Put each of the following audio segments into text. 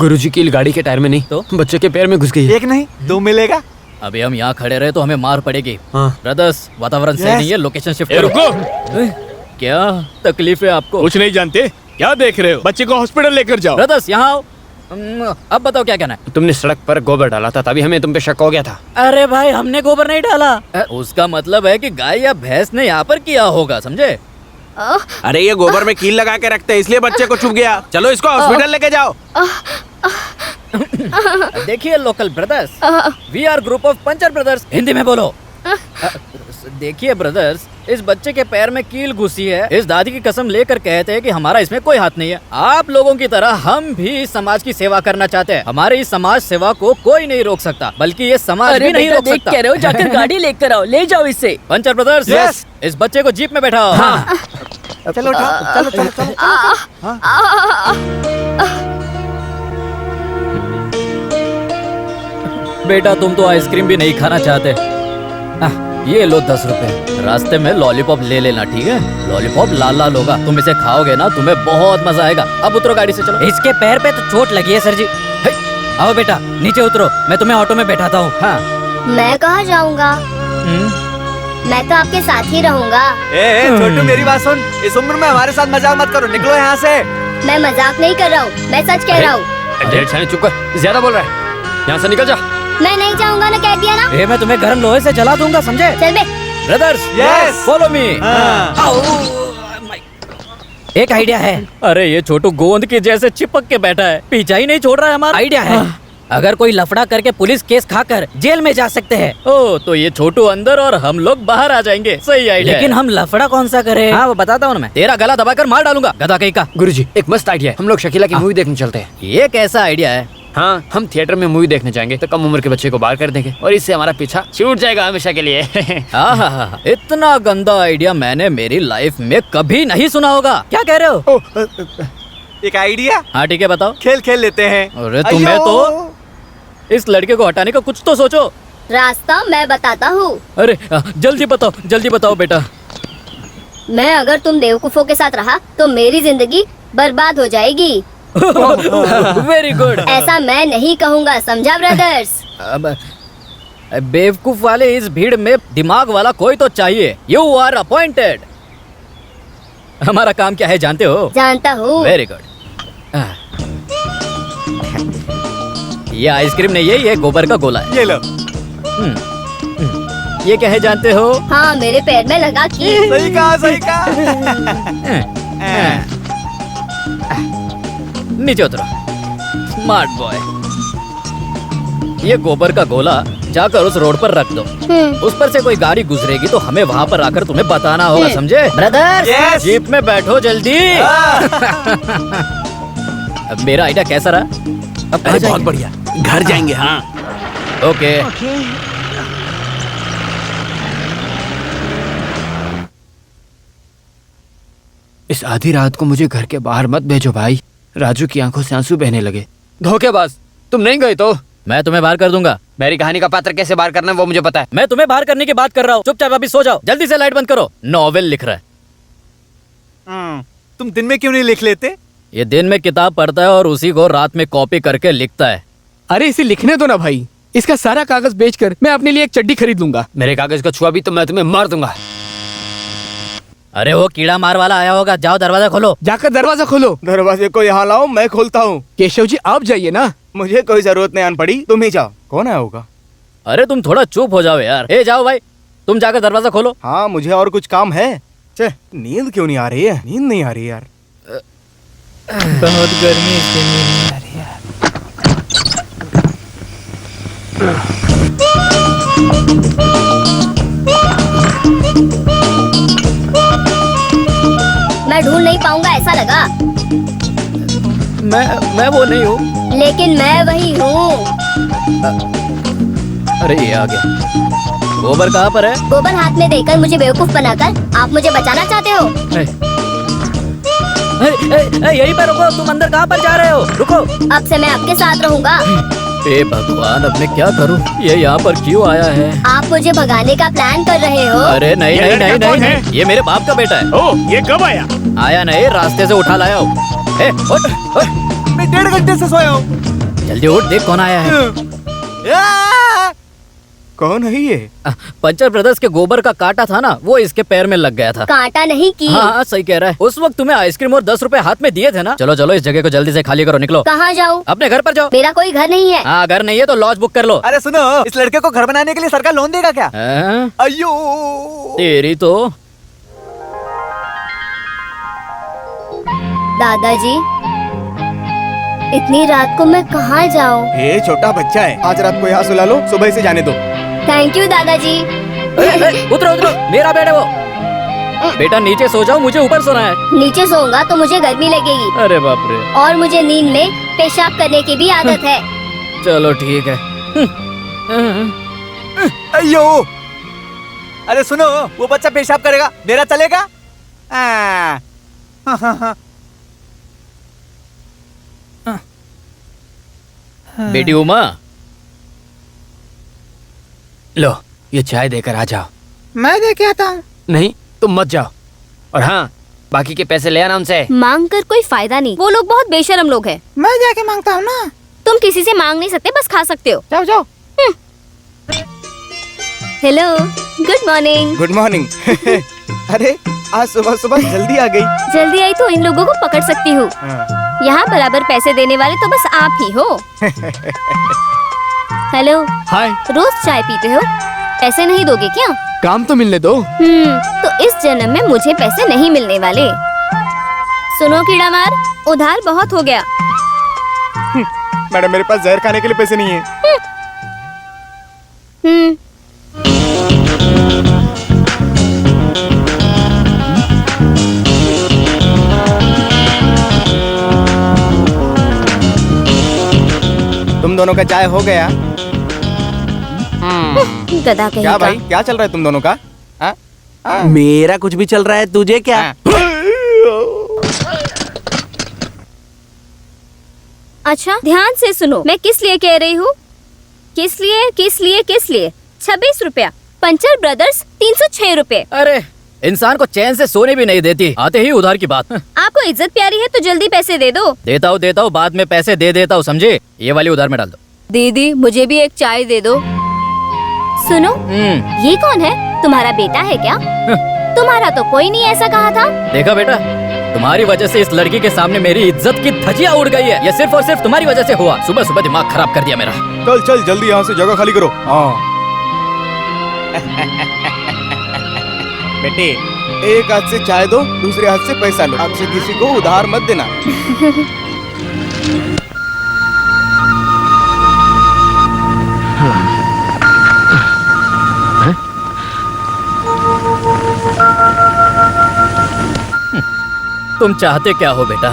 गुरुजी कील गाड़ी के टायर में नहीं तो बच्चे के पैर में घुस गई है। एक नहीं दो मिलेगा। अभी हम यहाँ खड़े रहे तो हमें मार पड़ेगी। हाँ। ब्रदर्स वातावरण सही नहीं है, लोकेशन शिफ्ट करो। रुको, क्या तकलीफ है आपको? कुछ नहीं जानते, क्या देख रहे हो? बच्चे को हॉस्पिटल लेकर जाओ। ब्रदर्स यहाँ आओ। अब बताओ क्या कहना है? तुमने सड़क पर गोबर डाला था तभी हमें तुम पे शक हो गया था। अरे भाई हमने गोबर नहीं डाला। उसका मतलब है कि गाय या भैंस ने यहाँ पर किया होगा, समझे? अरे ये गोबर में कील लगा के रखते हैं इसलिए बच्चे को चुभ गया। चलो इसको हॉस्पिटल लेके जाओ। देखिए local brothers, we are group of puncture brothers. Hindi में बोलो। देखिए ब्रदर्स, इस बच्चे के पैर में कील घुसी है। इस दादी की कसम लेकर कहते हैं कि हमारा इसमें कोई हाथ नहीं है। आप लोगों की तरह हम भी समाज की सेवा करना चाहते हैं। हमारी इस समाज सेवा को कोई नहीं रोक सकता, बल्कि ये समाज भी नहीं रोक सकता। कह रहे हो, जाकर गाड़ी लेकर आओ, ले जाओ इसे। Puncture brothers, Yes. इस बच्चे को जीप में बैठाओ। हाँ। चलो उठाओ, चलो चलो चलो। बेटा तुम तो आइसक्रीम भी नहीं खाना चाहते। ये लो 10 रुपए। रास्ते में लॉलीपॉप ले लेना, ठीक है? लॉलीपॉप लाल लाल होगा, तुम इसे खाओगे ना तुम्हें बहुत मजा आएगा। अब उतरो गाड़ी से, चलो। इसके पैर पे तो चोट लगी है सर जी। आओ बेटा नीचे उतरो, मैं तुम्हें ऑटो में बैठाता हूँ। हाँ। मैं कहाँ जाऊँगा? मैं तो आपके साथ ही रहूँगा। ए छोटू मेरी बात सुन, इस उम्र में हमारे साथ मजाक मत करो, निकलो यहाँ से। मैं मजाक नहीं कर रहा हूँ, मैं सच कह रहा हूँ। डेढ़ साल चुप कर, ज्यादा बोल रहा है। यहाँ से निकल जा। मैं नहीं जाऊँगा ना, कह दिया ना। मैं तुम्हें गर्म लोहे से जला दूंगा, समझे? चल बे। Brothers, Yes. Follow me. एक आइडिया है। अरे ये छोटू गोंद के जैसे चिपक के बैठा है, पीछा ही नहीं छोड़ रहा है हमारा। आइडिया है, अगर कोई लफड़ा करके पुलिस केस खाकर जेल में जा सकते हैं। ओ तो ये छोटू अंदर और हम लोग बाहर आ जाएंगे। सही आइडिया। लेकिन हम लफड़ा कौन सा करें? हाँ वो बताता हूँ ना मैं। तेरा गला दबाकर मार डालूंगा, गधा कहीं का। गुरुजी एक मस्त आइडिया है, हम लोग शकीला की मूवी देखने चलते हैं। ये कैसा आइडिया है? हाँ, हम थिएटर में मूवी देखने जाएंगे तो कम उम्र के बच्चे को बाहर कर देंगे और इससे हमारा पीछा छूट जाएगा हमेशा के लिए। इतना गंदा आइडिया मैंने मेरी लाइफ में कभी नहीं सुना होगा। क्या कह रहे हो? एक आइडिया। हाँ ठीक है बताओ। खेल खेल लेते हैं। अरे तुम्हें तो इस लड़के को हटाने का कुछ तो सोचो। रास्ता मैं बताता हूँ। अरे जल्दी बताओ बेटा। मैं अगर तुम बेवकूफों के साथ रहा तो मेरी जिंदगी बर्बाद हो जाएगी। Very good. ऐसा मैं नहीं कहूँगा, समझा ब्रदर्स? अब बेवकूफ वाले इस भीड़ में दिमाग वाला कोई तो चाहिए। You are appointed. हमारा काम क्या है जानते हो? जानता हूँ। Very good. ये आइसक्रीम नहीं है, ये गोबर का गोला है। ये लो। ये क्या है जानते हो? हाँ मेरे पैर में लगा की। सही कहा, सही कहा। नीचे उतरो, स्मार्ट बॉय। ये गोबर का गोला जाकर उस रोड पर रख दो। उस पर से कोई गाड़ी गुजरेगी तो हमें वहाँ पर आकर तुम्हें बताना होगा, समझे? Brother Yes. जीप में बैठो जल्दी। अब मेरा आइडिया कैसा रहा? अब कहाँ बहुत जाएंगे? बढ़िया, घर जाएंगे। हाँ ओके। इस आधी रात को मुझे घर के बाहर मत भेजो भाई। राजू की आंखों से आंसू बहने लगे। धोखेबाज, तुम नहीं गए तो मैं तुम्हें बाहर कर दूंगा। मेरी कहानी का पात्र कैसे बाहर करना है वो मुझे पता है। मैं तुम्हें बाहर करने की बात कर रहा हूँ। चुपचाप अभी सो जाओ, जल्दी से लाइट बंद करो। नॉवेल लिख रहा है। तुम दिन में क्यों नहीं लिख लेते? ये दिन में किताब पढ़ता है और उसी को रात में कॉपी करके लिखता है। अरे इसे लिखने दो ना भाई, इसका सारा कागज बेचकर मैं अपने लिए एक चड्डी खरीद लूंगा। मेरे कागज का छुआ भी तो मैं तुम्हें मार दूंगा। अरे वो कीड़ा मार वाला आया होगा, जाओ दरवाजा खोलो। जाकर दरवाजा खोलो। दरवाजे को यहाँ लाओ, मैं खोलता हूँ। केशव जी आप जाइए ना। मुझे कोई जरूरत नहीं आन पड़ी, तुम ही जाओ। कौन आया होगा? अरे तुम थोड़ा चुप हो जाओ यार। ए जाओ भाई, तुम जाकर दरवाजा खोलो। हाँ मुझे और कुछ काम है। नींद क्यों नहीं आ रही है? नींद नहीं आ रही यार। बहुत गर्मी, इसलिए नींद नहीं आ रही यार। मैं ढूंढ नहीं पाऊंगा ऐसा लगा। मैं वो नहीं हूँ। लेकिन मैं वही हूँ। अरे ये आ गया। गोबर कहाँ पर है? गोबर हाथ में देकर मुझे बेवकूफ बनाकर आप मुझे बचाना चाहते हो? यहीं पर रुको। तुम अंदर कहाँ पर जा रहे हो? रुको। अब से मैं आपके साथ रहूँगा। हे भगवान, अब मैं क्या करूँ? ये यहाँ पर क्यों आया है? आप मुझे भगाने का प्लान कर रहे हो? अरे नहीं ये नहीं लड़का नहीं कौन नहीं, है? ये मेरे बाप का बेटा है। ओ ये कब आया? आया नहीं, रास्ते से उठा लाया हूँ। ए, उठ, उठ। मैं 1.5 घंटे से सोया हूँ। जल्दी उठ, देख कौन आया है। कौन है ये? पंचर ब्रदर्स के गोबर का कांटा था ना, वो इसके पैर में लग गया था। कांटा नहीं की। हाँ सही कह रहा है। उस वक्त तुम्हें आइसक्रीम और 10 रुपए हाथ में दिए थे ना। चलो चलो, इस जगह को जल्दी से खाली करो, निकलो। कहाँ जाऊँ? अपने घर पर जाओ। मेरा कोई घर नहीं है। हाँ, घर नहीं है तो लॉज बुक कर लो। अरे सुनो, इस लड़के को घर बनाने के लिए सरकार लोन देगा क्या? हाँ? अयो तेरी तो। दादाजी, इतनी रात को मैं कहाँ जाऊँ? ये छोटा बच्चा है, आज रात को यहाँ सुला लो, सुबह से जाने दो। थैंक यू दादाजी। उतरो उतरो, मेरा बेटा वो। बेटा नीचे सो जाओ, मुझे ऊपर सोना है। नीचे सोऊंगा तो मुझे गर्मी लगेगी अरे बाप रे। और मुझे नींद में पेशाब करने की भी आदत है। चलो ठीक है। अयो, अरे सुनो, वो बच्चा पेशाब करेगा, मेरा चलेगा? बेटी उमा, लो ये चाय देकर आ जाओ। मैं देके आता हूँ। नहीं, तुम मत जाओ। और हाँ, बाकी के पैसे ले आना उनसे। मांग कर कोई फायदा नहीं, वो लोग बहुत बेशर्म लोग हैं। मैं जाके मांगता हूँ ना। तुम किसी से मांग नहीं सकते, बस खा सकते हो। जाओ जाओ। Hello, good morning. Good morning. अरे आज सुबह सुबह जल्दी आ गई। जल्दी आई तो इन लोगों को पकड़ सकती हूँ। यहाँ बराबर पैसे देने वाले तो बस आप ही हो। हेलो, हाय। रोज चाय पीते हो, पैसे नहीं दोगे क्या? काम तो मिलने दो। तो इस जन्म में मुझे पैसे नहीं मिलने वाले। सुनो कीड़ा मार, उधार बहुत हो गया। मैडम, मेरे पास जहर खाने के लिए पैसे नहीं है। तुम दोनों का चाय हो गया? गधा कहीं क्या का। भाई, क्या चल रहा है तुम दोनों का? मेरा कुछ भी चल रहा है, तुझे क्या? अच्छा, ध्यान से सुनो, मैं किस लिए कह रही हूँ। किस लिए 26 रुपया। पंचर ब्रदर्स 306 रुपए। अरे इंसान को चैन से सोने भी नहीं देती, आते ही उधार की बात। आपको इज्जत प्यारी है तो जल्दी पैसे दे दो। देता हूँ, बाद में पैसे दे देता हूँ, समझे? ये वाली उधार में डाल दो। दीदी, मुझे भी एक चाय दे दो। सुनो, ये कौन है? तुम्हारा बेटा है क्या? तुम्हारा तो कोई नहीं ऐसा कहा था। देखा बेटा, तुम्हारी वजह से इस लड़की के सामने मेरी इज्जत की धज्जियां उड़ गई है। ये सिर्फ और सिर्फ तुम्हारी वजह से हुआ। सुबह सुबह दिमाग खराब कर दिया मेरा। चल चल जल्दी यहाँ से जगह खाली करो। बेटे, एक हाथ से चाय दो, दूसरे हाथ से पैसा लो। आपसे किसी को उधार मत देना। तुम चाहते क्या हो बेटा?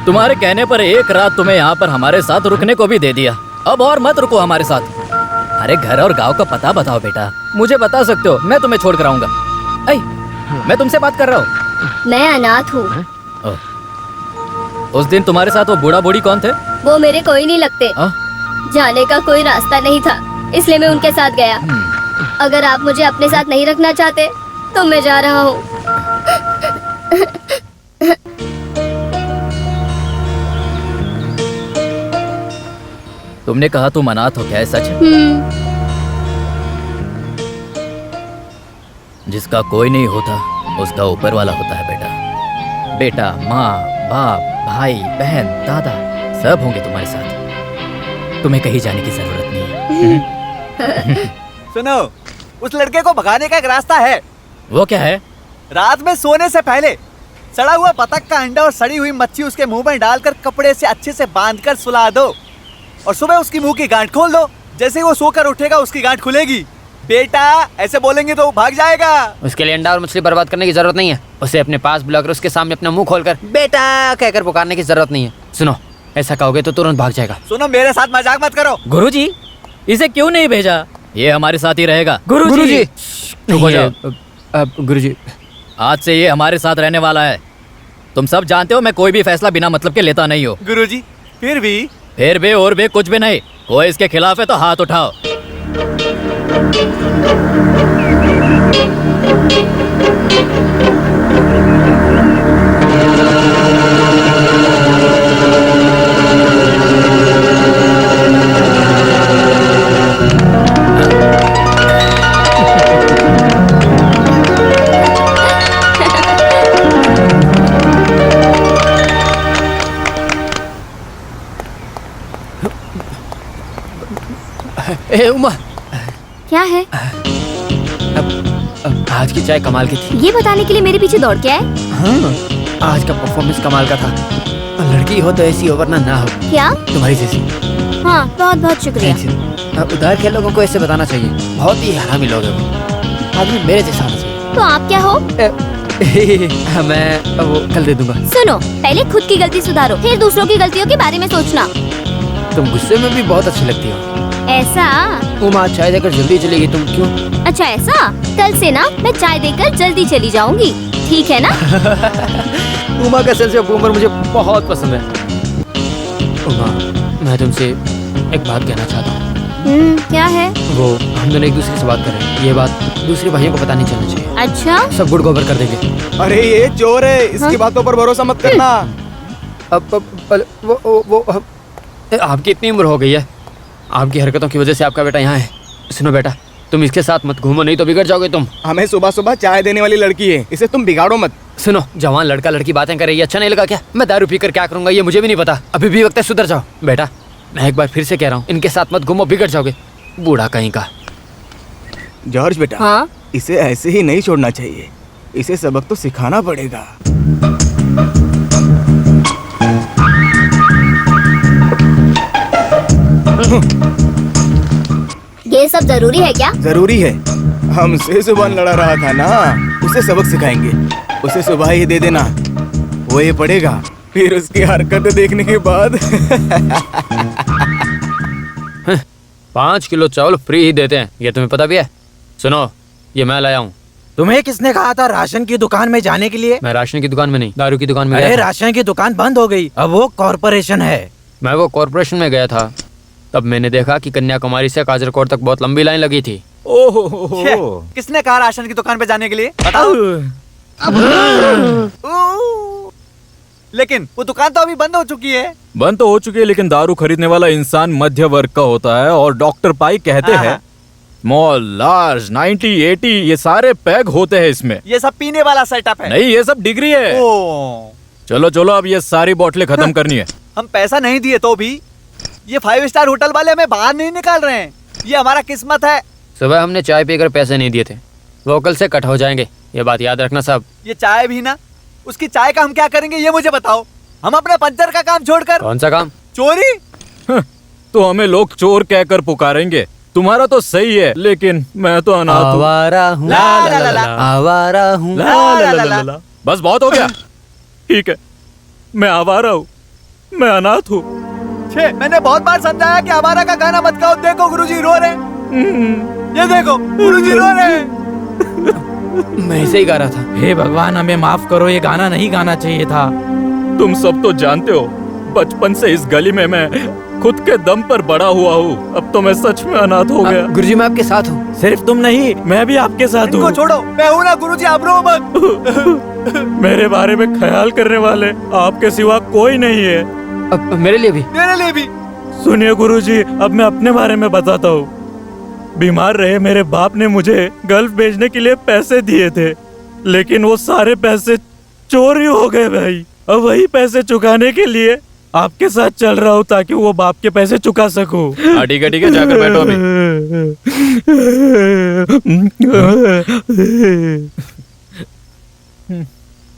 तुम्हारे कहने पर एक रात तुम्हें यहाँ पर हमारे साथ रुकने को भी दे दिया। अब और मत रुको हमारे साथ। अरे घर और गांव का पता बताओ बेटा। मुझे बता सकते हो, मैं तुम्हें छोड़ कर आऊंगा। मैं तुमसे बात कर रहा हूँ। मैं अनाथ हूँ। उस दिन तुम्हारे साथ वो बूढ़ा बूढ़ी कौन थे? वो मेरे कोई नहीं लगते। जाने का कोई रास्ता नहीं था, इसलिए मैं उनके साथ गया। अगर आप मुझे अपने साथ नहीं रखना चाहते तो मैं जा रहा हूँ। तुमने कहा तुम अनाथ हो, क्या है सच? जिसका कोई नहीं होता उसका ऊपर वाला होता है बेटा। बेटा, माँ, बाप, भाई, बहन, दादा सब होंगे तुम्हारे साथ। तुम्हें कहीं जाने की जरूरत नहीं है। सुनो, उस लड़के को भगाने का एक रास्ता है। वो क्या है? रात में सोने से पहले सड़ा हुआ बतख का अंडा और सड़ी हुई मच्छी उसके मुंह में डालकर कपड़े से अच्छे से बांधकर सुला दो और सुबह उसकी मुंह की गांठ खोल दो। जैसे ही वो सोकर उठेगा उसकी गांठ खुलेगी। बेटा, ऐसे बोलेंगे तो वो भाग जाएगा। उसके लिए अंडा और मछली बर्बाद करने की जरूरत नहीं है। उसे अपने पास बुलाकर उसके सामने अपना मुंह खोलकर बेटा कहकर पुकारने की जरूरत नहीं है। सुनो, ऐसा कहोगे तो तुरंत भाग जाएगा। सुनो, मेरे साथ मजाक मत करो। गुरुजी, इसे क्यों नहीं भेजा? ये हमारे साथ ही रहेगा। गुरुजी, चुप हो जाओ। गुरुजी, आज से ये हमारे साथ रहने वाला है। तुम सब जानते हो मैं कोई भी फैसला बिना मतलब के लेता नहीं हूँ। गुरुजी, फिर भी और भी कुछ भी नहीं। कोई इसके खिलाफ है तो हाथ उठाओ। ए उमा, क्या है? आज की चाय कमाल की थी। ये बताने के लिए मेरे पीछे दौड़ के आए? हाँ, आज का परफॉर्मेंस कमाल का था। लड़की हो तो ऐसी हो वरना ना हो, क्या? तुम्हारी जैसी। हाँ, बहुत बहुत शुक्रिया। उधार के लोगों को ऐसे बताना चाहिए, बहुत ही हरामी लोग हैं। आदमी मेरे जैसा होना चाहिए। तो आप क्या हो? मैं वो कल दे दूंगा। सुनो, पहले खुद की गलती सुधारो, फिर दूसरों की गलतियों के बारे में सोचना। तुम गुस्से में भी बहुत अच्छी लगती हो। ऐसा? उमा चाय देकर जल्दी चलेगी, तुम क्यों? अच्छा ऐसा? कल से ना मैं चाय देकर जल्दी चली जाऊंगी, ठीक है ना? उमा का सेंस ऑफ ह्यूमर मुझे बहुत पसंद है। उमा, मैं तुमसे एक बात कहना चाहता हूँ। क्या है? वो हम दोनों एक दूसरे से बात कर रहे हैं, ये बात दूसरे भाइयों को पता नहीं चलना चाहिए। अच्छा? सब गुड़ गोबर कर देंगे। अरे ये चोर है, इसकी बातों पर भरोसा मत करना। वो आपकी इतनी उम्र हो गई है, आपकी हरकतों की वजह से आपका बेटा यहाँ है। सुनो बेटा, तुम इसके साथ मत घूमो, नहीं तो बिगड़ जाओगे तुम। हमें सुबह सुबह चाय देने वाली लड़की है, इसे तुम बिगाड़ो मत। सुनो, जवान लड़का लड़की बातें करे, ये अच्छा नहीं लगा क्या? मैं दारू पीकर क्या करूंगा ये मुझे भी नहीं पता। अभी भी वक्त है, सुधर जाओ बेटा। मैं एक बार फिर से कह रहा हूँ, इनके साथ मत घूमो, बिगड़ जाओगे। बूढ़ा कहीं का। जॉर्ज बेटा, हाँ? इसे ऐसे ही नहीं छोड़ना चाहिए, इसे सबक तो सिखाना पड़ेगा। ये सब जरूरी है क्या? जरूरी है, हमसे सुबह लड़ा रहा था ना, उसे सबक सिखाएंगे। उसे सुबह ही दे देना, वो ये पढ़ेगा, फिर उसकी हरकत देखने के बाद 5 किलो चावल फ्री ही देते हैं, ये तुम्हें पता भी है? सुनो, ये मैं लाया हूँ। तुम्हें किसने कहा था राशन की दुकान में जाने के लिए? मैं राशन की दुकान में नहीं, दारू की दुकान में गया अरे था। राशन की दुकान बंद हो गई, अब वो कॉर्पोरेशन है। मैं वो कॉर्पोरेशन में गया था, तब मैंने देखा कि कन्याकुमारी से काजरकोट तक बहुत लंबी लाइन लगी थी। ओहो, किसने कहा राशन की दुकान पे जाने के लिए? बताओ। लेकिन वो दुकान तो अभी बंद हो चुकी है। बंद तो हो चुकी है, लेकिन दारू खरीदने वाला इंसान मध्य वर्ग का होता है, और डॉक्टर पाई कहते हैं स्मॉल, लार्ज, 90, 80 ये सारे पैग होते हैं इसमें। ये सब पीने वाला सेटअप है। नहीं, ये सब डिग्री है। ओ, चलो चलो, अब ये सारी बोतलें खत्म करनी है। हम पैसा नहीं दिए तो भी ये 5 स्टार होटल वाले हमें बाहर नहीं निकाल रहे हैं। ये हमारा किस्मत है। सुबह हमने चाय पीकर पैसे नहीं दिए थे, वो कल से कट हो जाएंगे, ये बात याद रखना सब। ये चाय भी ना, उसकी चाय का हम क्या करेंगे ये मुझे बताओ। हम अपने पंचर का काम छोड़कर कौन सा काम? चोरी। तो हमें लोग चोर कहकर पुकारेंगे। तुम्हारा तो सही है, लेकिन मैं तो अनाथ हूँ। आवारा हूँ, आवारा हूँ। बस बहुत हो गया। ठीक है, मैं आवारा हूँ, मैं अनाथ हूँ। मैंने बहुत बार समझाया कि हमारा का गाना मत गाओ। देखो गुरुजी रो रहे। ये देखो गुरुजी रो रहे। मैं ऐसे ही गा रहा था। हे भगवान, हमें माफ करो, ये गाना नहीं गाना चाहिए था। तुम सब तो जानते हो, बचपन से इस गली में मैं खुद के दम पर बड़ा हुआ हूँ। अब तो मैं सच में अनाथ हो गया। गुरुजी मैं आपके साथ हूँ। सिर्फ तुम नहीं, मैं भी आपके साथ इनको हूँ। छोड़ो, मैं हूँ ना गुरुजी, आप रो मत। मेरे बारे में ख्याल करने वाले आपके सिवा कोई नहीं है। अब मेरे लिए भी। मेरे लिए भी। सुनिए गुरुजी, अब मैं अपने बारे में बताता हूँ। बीमार रहे मेरे बाप ने मुझे गल्फ भेजने के लिए पैसे दिए थे, लेकिन वो सारे पैसे चोरी हो गए भाई। अब वही पैसे चुकाने के लिए आपके साथ चल रहा हूँ, ताकि वो बाप के पैसे चुका सकूं। ठीक है, जाकर बैठो अभी।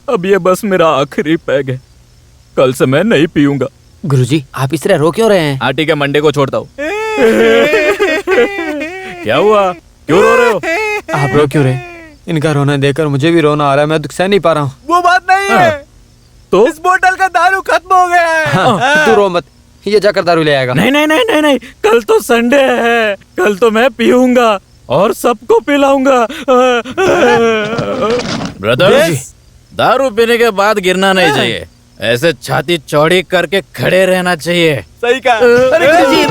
अब ये बस मेरा आखिरी पैग है, कल से मैं नहीं पीऊंगा। गुरुजी आप इस तरह रो क्यों रहे हैं? ठीक है, मंडे को छोड़ता हूँ। क्या हुआ, क्यों रो रहे हो? आप रो क्यों रहे? इनका रोना देखकर मुझे भी रोना आ रहा है, मैं दुख सह नहीं पा रहा हूँ। वो बात नहीं है। तो इस बोतल का दारू खत्म हो गया है। हाँ, तू रो मत, ये जाकर दारू ले आएगा। नहीं नहीं नहीं नहीं नहीं, कल तो संडे है, कल तो मैं पीऊंगा और सबको पिलाऊंगा। ब्रदर्स, दारू पीने के बाद गिरना नहीं चाहिए, ऐसे छाती चौड़ी करके खड़े रहना चाहिए। सही कहा। अरे गुरुजी